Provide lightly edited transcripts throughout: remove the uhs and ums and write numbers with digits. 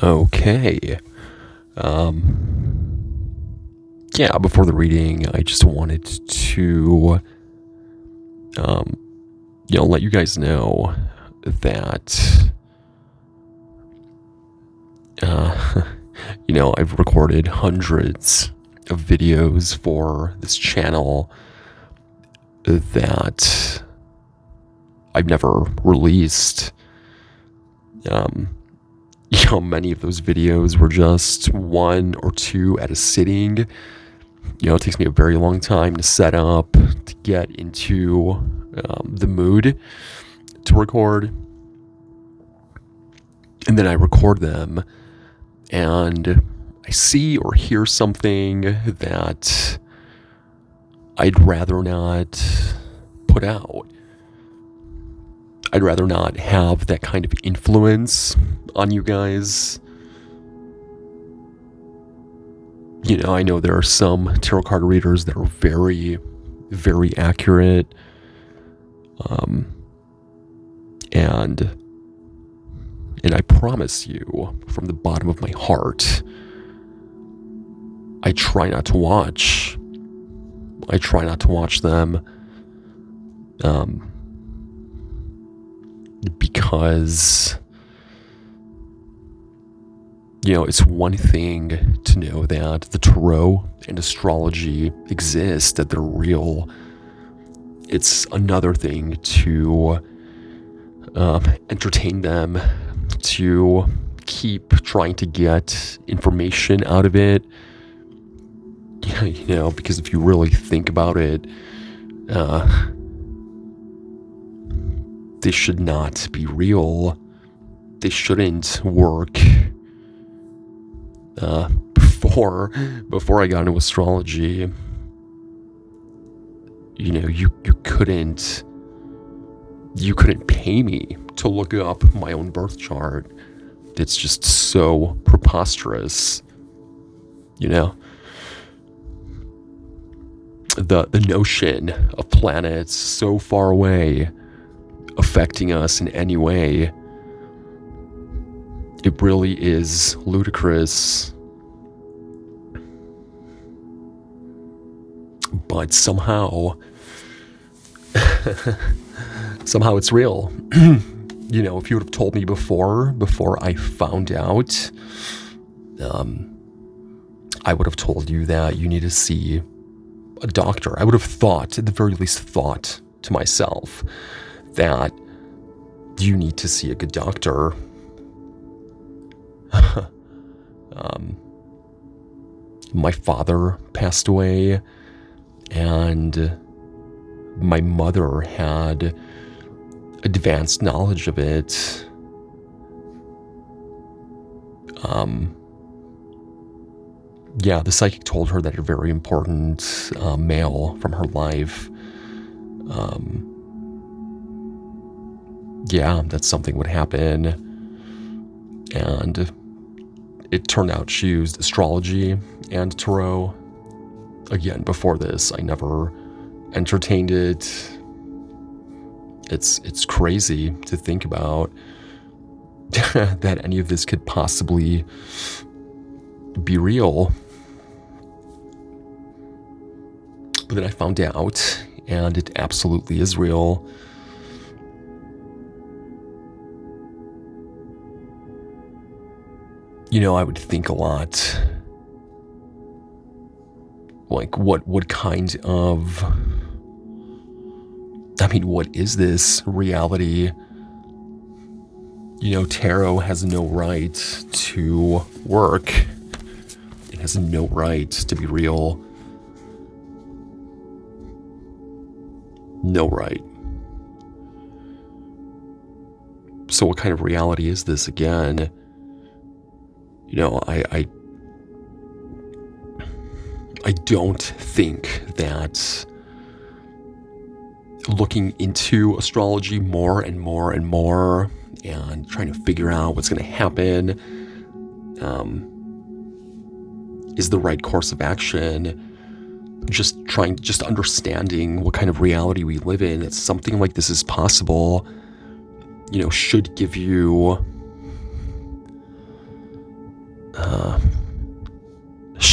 Okay. Yeah, before the reading, I just wanted to, um, let you guys know that, uh, I've recorded hundreds of videos for this channel that I've never released. Many of those videos were just one or two at a sitting. It takes me a very long time to set up, to get into the mood to record. And then I record them, and I see or hear something that I'd rather not put out. I'd rather not have that kind of influence on you guys. I know there are some tarot card readers that are very, very accurate. And I promise you, from the bottom of my heart, I try not to watch them. Because it's one thing to know that the tarot and astrology exist, that they're real. It's another thing to entertain them, to keep trying to get information out of it. Because if you really think about it, they should not be real. They shouldn't work. Before I got into astrology, you couldn't pay me to look up my own birth chart. It's just so preposterous. The notion of planets so far away affecting us in any way, it really is ludicrous. But somehow it's real. If you would have told me before I found out, I would have told you that you need to see a doctor. I would have thought, at the very least thought to myself, that you need to see a good doctor. My father passed away, and my mother had advanced knowledge of it. The psychic told her that a very important male from her life, that something would happen. And it turned out she used astrology and tarot. Again, before this, I never entertained it. It's crazy to think about that any of this could possibly be real. But then I found out, and it absolutely is real. I would think a lot, like, what kind of, what is this reality? Tarot has no right to work. It has no right to be real. No right. So what kind of reality is this again? I don't think that looking into astrology more and more and more, and trying to figure out what's going to happen, is the right course of action. Just understanding what kind of reality we live in, that something like this is possible, should give you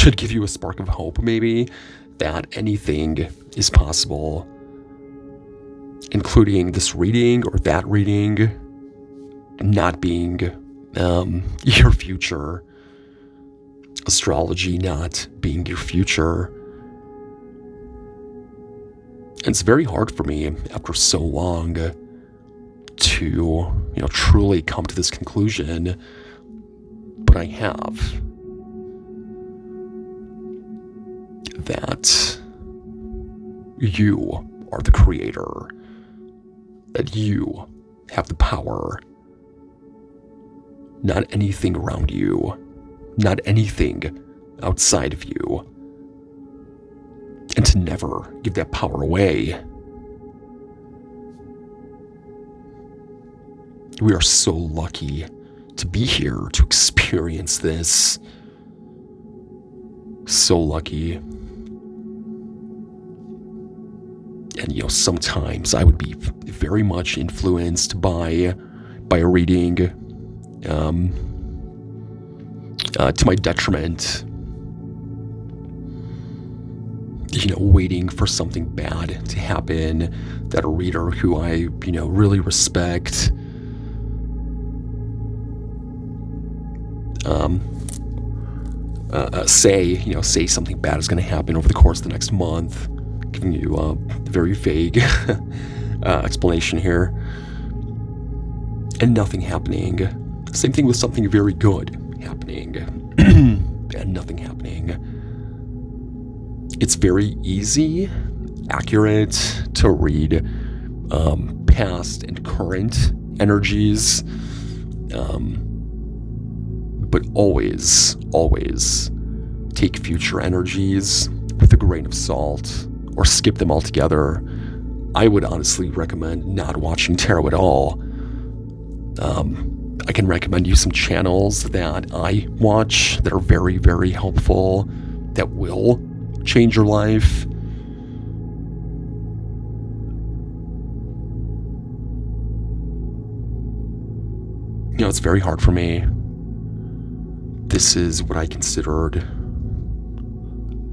should give you a spark of hope, maybe, that anything is possible, including this reading or that reading not being your future, astrology not being your future. And it's very hard for me after so long to, truly come to this conclusion, but I have. That you are the creator, that you have the power, not anything around you, not anything outside of you, and to never give that power away. We are so lucky to be here to experience this. So lucky. And sometimes I would be very much influenced by a reading to my detriment. Waiting for something bad to happen that a reader who I really respect say something bad is going to happen over the course of the next month, giving you a very vague explanation here, and nothing happening. Same thing with something very good happening and nothing happening. It's very easy, accurate to read past and current energies, but always take future energies with a grain of salt, or skip them altogether. I would honestly recommend not watching tarot at all. I can recommend you some channels that I watch that are very, very helpful, that will change your life. It's very hard for me. This is what I considered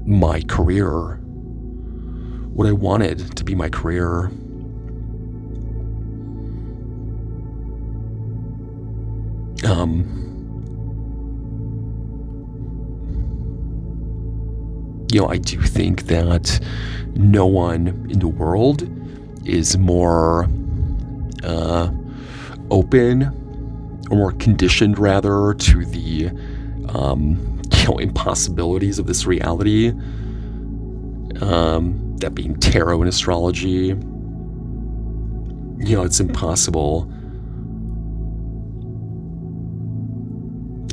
my career, what I wanted to be my career. I do think that no one in the world is more open, or more conditioned rather, to the impossibilities of this reality, that being tarot and astrology. It's impossible.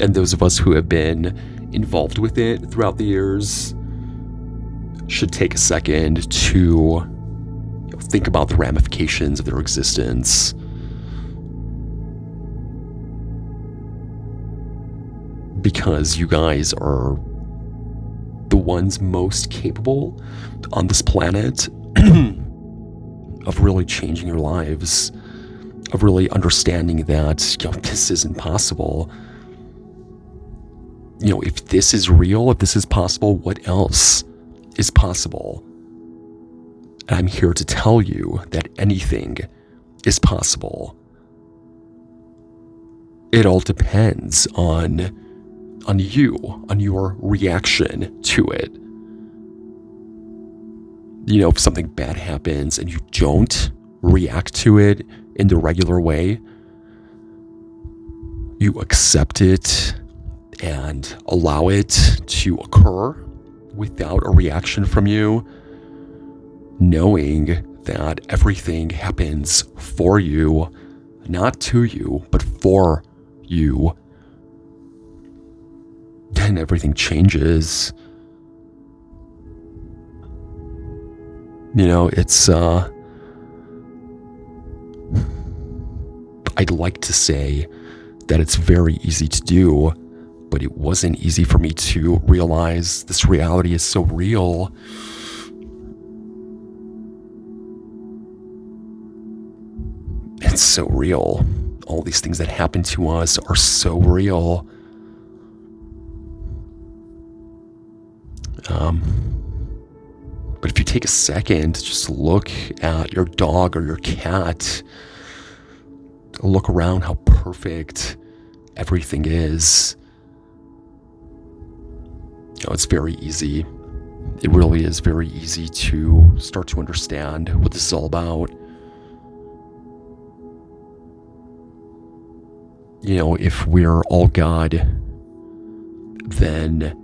And those of us who have been involved with it throughout the years should take a second to think about the ramifications of their existence. Because you guys are the ones most capable on this planet of really changing your lives, of really understanding that this isn't possible. If this is real, if this is possible, what else is possible? And I'm here to tell you that anything is possible. It all depends on you, on your reaction to it. If something bad happens and you don't react to it in the regular way, you accept it and allow it to occur without a reaction from you, knowing that everything happens for you, not to you, but for you, then everything changes. It's I'd like to say that it's very easy to do, but it wasn't easy for me to realize this reality is so real. It's so real. All these things that happen to us are so real. But if you take a second to just look at your dog or your cat, look around how perfect everything is. It's very easy. It really is very easy to start to understand what this is all about. If we're all God, then,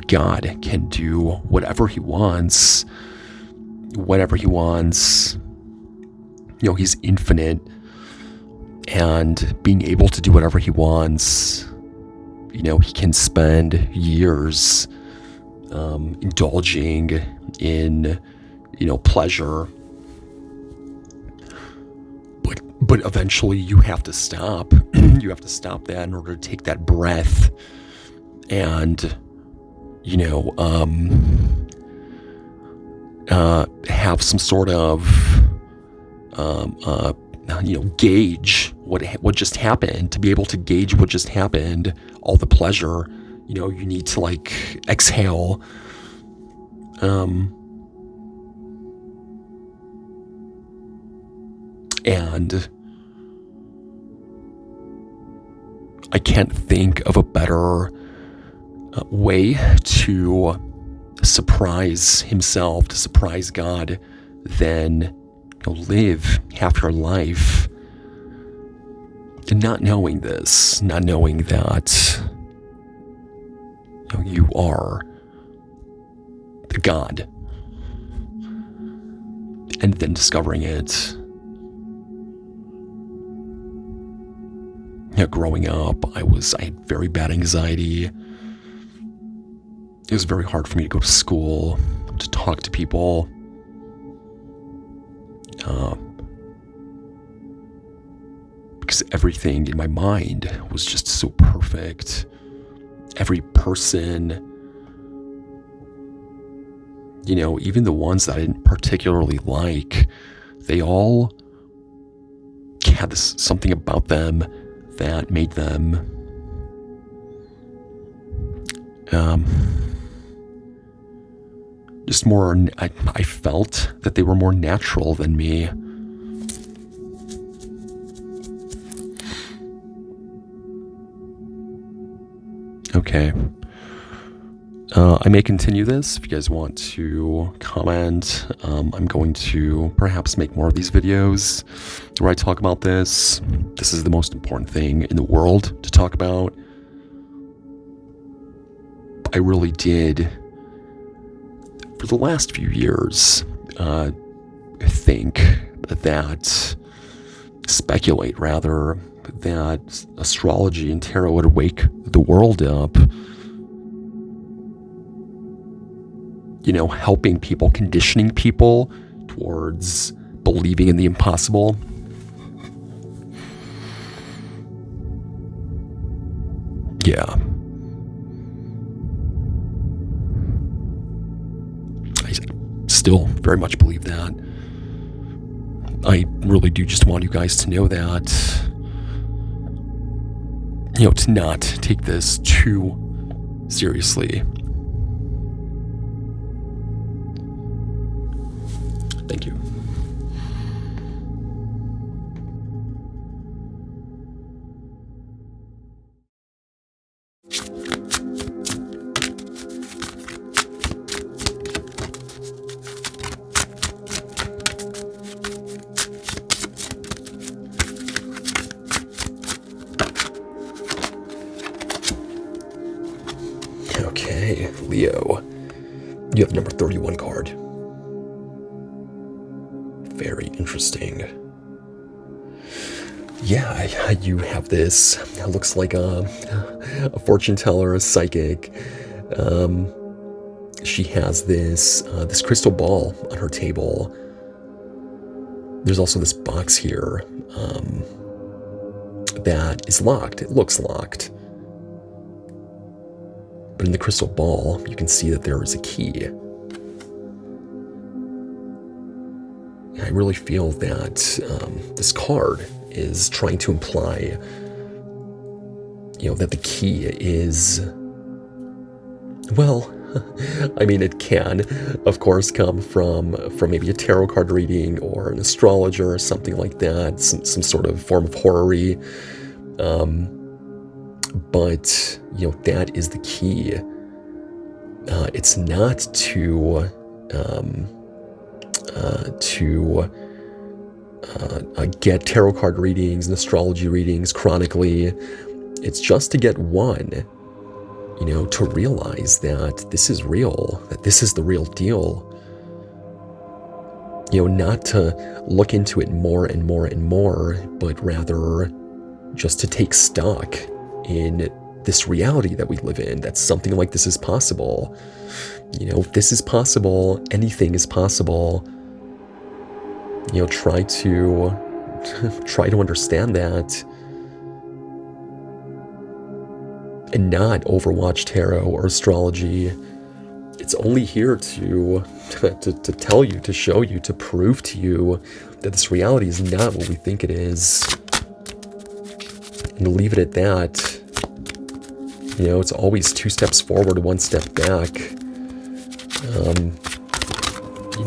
God can do whatever he wants, whenever he wants. He's infinite, and being able to do whatever he wants, he can spend years indulging in, pleasure. But eventually you have to stop. You have to stop that in order to take that breath and, have some sort of, gauge what just happened. To be able to gauge what just happened, all the pleasure, you need to exhale. And I can't think of a better way to surprise himself, to surprise God, than live half your life and not knowing this, not knowing that you are the God, and then discovering it. Growing up, I had very bad anxiety. It was very hard for me to go to school, to talk to people. Because everything in my mind was just so perfect. Every person, even the ones that I didn't particularly like, they all had something about them that made them just more, I felt that they were more natural than me. Okay. I may continue this if you guys want to comment. I'm going to perhaps make more of these videos where I talk about this. This is the most important thing in the world to talk about. I really did, for the last few years, speculate rather, that astrology and tarot would wake the world up. Helping people, conditioning people towards believing in the impossible. Yeah. I still very much believe that. I really do just want you guys to know that, to not take this too seriously. Thank you. Okay, Leo, you have the number 31 card. Very interesting. Yeah, you have this. It looks like a fortune teller, a psychic. She has this crystal ball on her table. There's also this box here that is locked. It looks locked. But in the crystal ball, you can see that there is a key. I really feel that this card is trying to imply, that the key is Well, I mean, it can, of course, come from maybe a tarot card reading or an astrologer or something like that, some sort of form of horary. But that is the key. It's not to get tarot card readings and astrology readings chronically. It's just to get one. To realize that this is real, that this is the real deal. Not to look into it more and more and more, but rather just to take stock in this reality that we live in, that something like this is possible. This is possible, anything is possible. Try to understand that. And not overwatch tarot or astrology. It's only here to tell you, to show you, to prove to you that this reality is not what we think it is. And leave it at that. It's always 2 steps forward, 1 step back.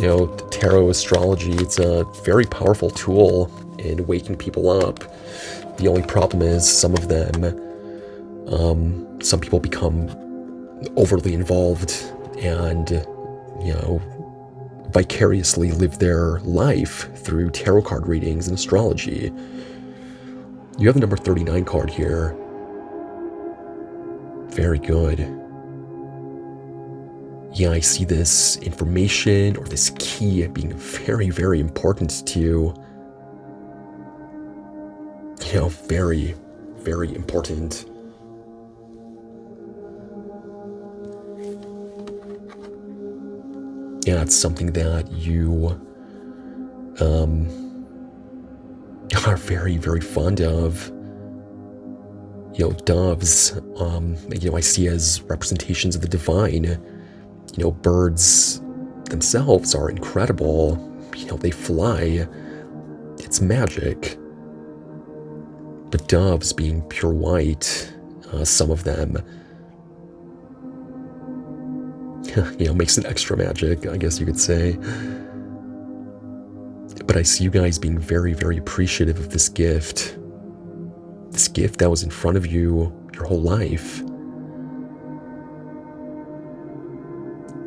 The tarot astrology, it's a very powerful tool in waking people up. The only problem is some people become overly involved and, vicariously live their life through tarot card readings and astrology. You have the number 39 card here. Very good. Yeah, I see this information or this key being very, very important to you. Very, very important. Yeah, it's something that you are very, very fond of. Doves, I see as representations of the divine. Birds themselves are incredible. They fly. It's magic. But doves being pure white, some of them, makes it extra magic, I guess you could say. But I see you guys being very, very appreciative of this gift. This gift that was in front of you your whole life.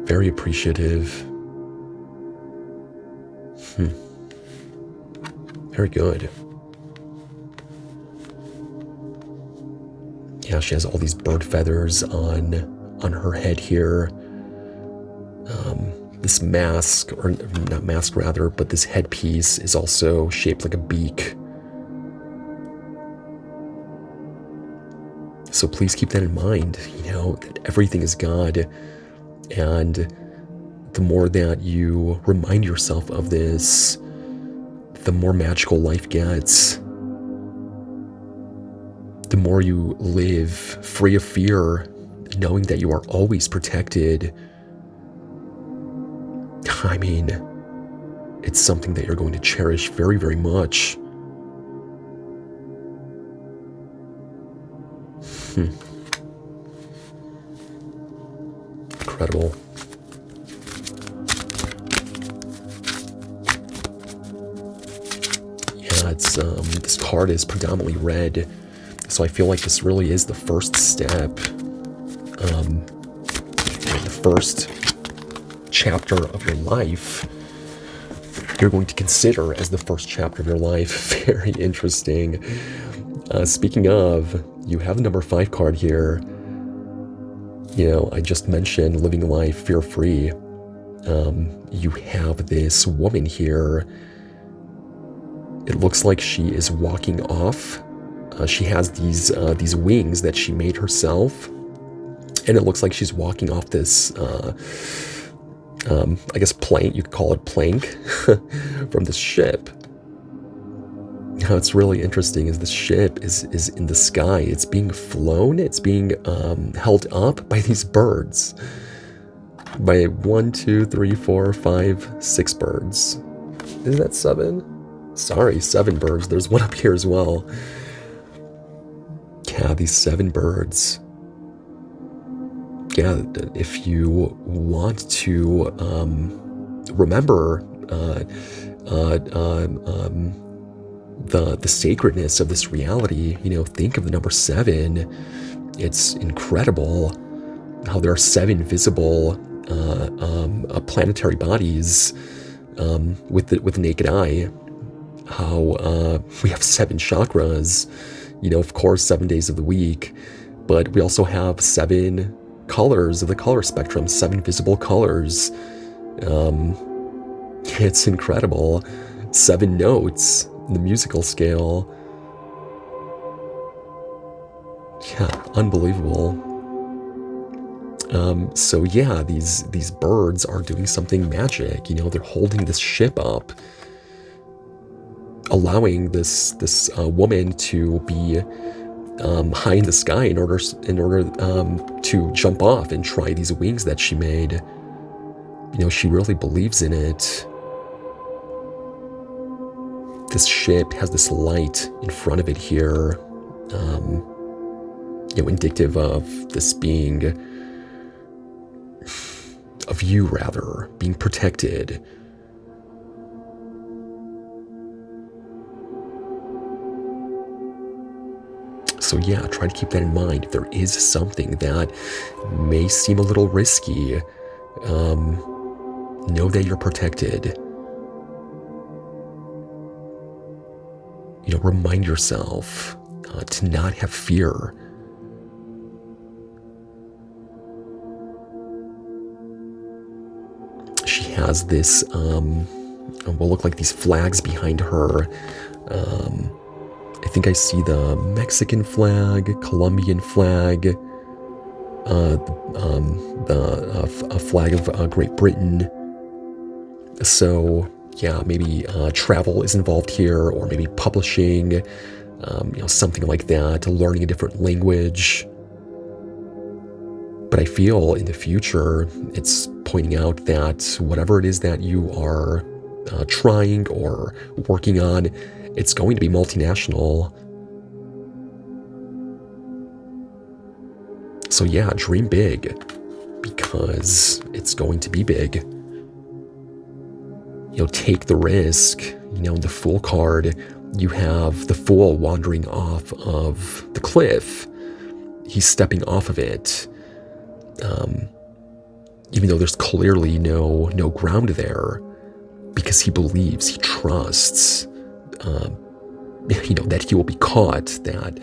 Very appreciative. Very good. Yeah, she has all these bird feathers on her head here. This mask, or not mask rather, but this headpiece is also shaped like a beak. So please keep that in mind, that everything is God. And the more that you remind yourself of this, the more magical life gets. The more you live free of fear, knowing that you are always protected. I mean, it's something that you're going to cherish very, very much. Incredible. Yeah, it's this card is predominantly red, so I feel like this really is the first step, the first chapter of your life. You're going to consider as the first chapter of your life. Very interesting. Speaking of, you have the number 5 card here. I just mentioned living life fear-free. You have this woman here. It looks like she is walking off. She has these wings that she made herself, and it looks like she's walking off this, I guess plank, you could call it plank, from this ship. What's really interesting is the ship is in the sky. It's being flown. It's being held up by these birds. By 1, 2, 3, 4, 5, 6 birds. Is that 7? Sorry, 7 birds. There's one up here as well. Yeah, these 7 birds. yeah, if you want to remember the sacredness of this reality, think of the number 7. It's incredible how there are 7 visible planetary bodies with the naked eye. How we have 7 chakras, of course, 7 days of the week, but we also have 7 colors of the color spectrum, 7 visible colors. It's incredible. 7 notes in the musical scale. Yeah, unbelievable. So yeah, these birds are doing something magic. They're holding this ship up, allowing this woman to be high in the sky in order to jump off and try these wings that she made. She really believes in it. This ship has this light in front of it here, indicative of this being, of you rather, being protected. So yeah, try to keep that in mind. If there is something that may seem a little risky, know that you're protected. Remind yourself to not have fear. She has this, will look like these flags behind her. I think I see the Mexican flag, Colombian flag, a flag of Great Britain. So yeah, maybe travel is involved here, or maybe publishing, something like that, learning a different language. But I feel in the future, it's pointing out that whatever it is that you are trying or working on, it's going to be multinational. So yeah, dream big, because it's going to be big. Take the risk. The Fool card, you have the Fool wandering off of the cliff. He's stepping off of it. Even though there's clearly no ground there, because he believes, he trusts, that he will be caught, that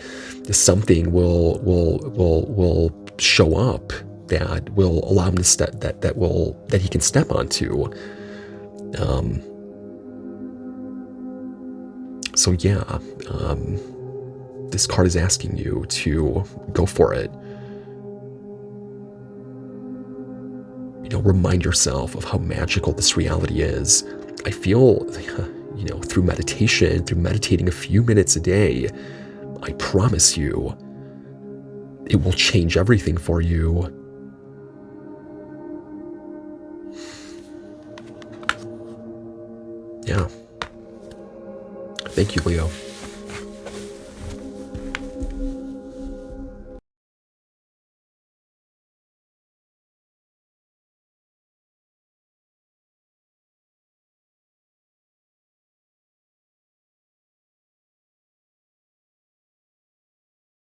something will show up that will allow him to step, that he can step onto. So yeah, this card is asking you to go for it. Remind yourself of how magical this reality is. I feel, through meditation, through meditating a few minutes a day, I promise you, it will change everything for you. Yeah. Thank you, Leo.